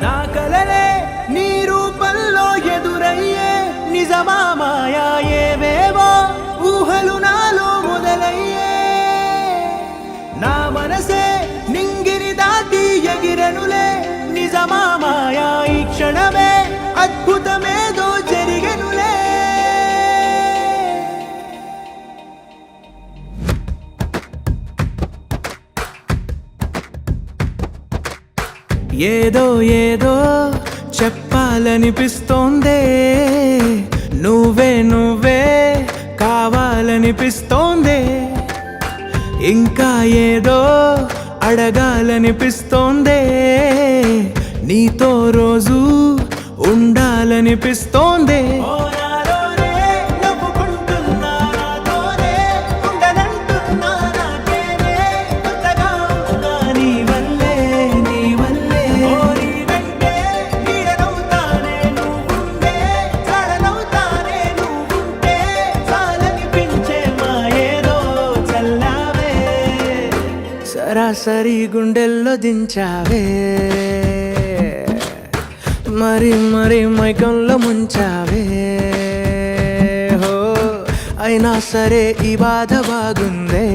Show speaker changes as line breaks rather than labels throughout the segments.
నా కలలే నీ రూపంలో ఎదురయ్యే నిజమా మాయా ఏవేవో ఊహలు నాలో మొదలయ్యే నా మనసే నింగిని దాటి ఎగిరెనులే నిజమా మాయా ఈ క్షణమే అద్భుతమేదో జరిగెనులే ఏదో ఏదో చెప్పాలనిపిస్తోందే నువ్వే నువ్వే కావాలనిపిస్తోందే ఇంకా ఏదో అడగాలనిపిస్తోందే నీతో రోజు ఉండాలనిపిస్తోందే సరాసరి గుండెల్లో దించావే మరి మరి మైకంలో ముంచావే హో అయినా సరే ఈ బాధ బాగుందే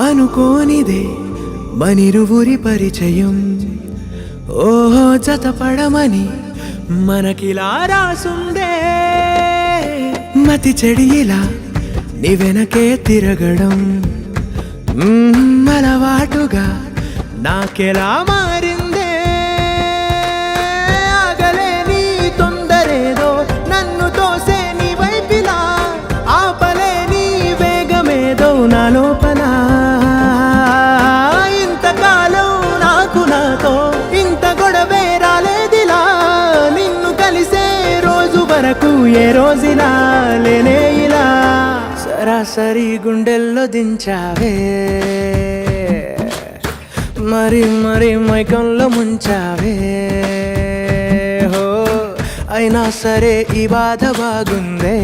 అనుకోనిదే మనిరువురి పరిచయం ఓహో జతపడమని మనకిలా రాసుందే మతి చెడి ఇలా నీ వెనకే తిరగడం అలవాటుగా నాకెలా మారిందే ఆగలేని తొందరేదో నన్ను తోసే నీ వైపిలా ఆపలేని వేగమేదో నా లోపల ఏ రోజులా లేనే ఇలా సరాసరి గుండెల్లో దించావే మరి మరి మైకంలో ముంచావే హో అయినా సరే ఈ బాధ బాగుందే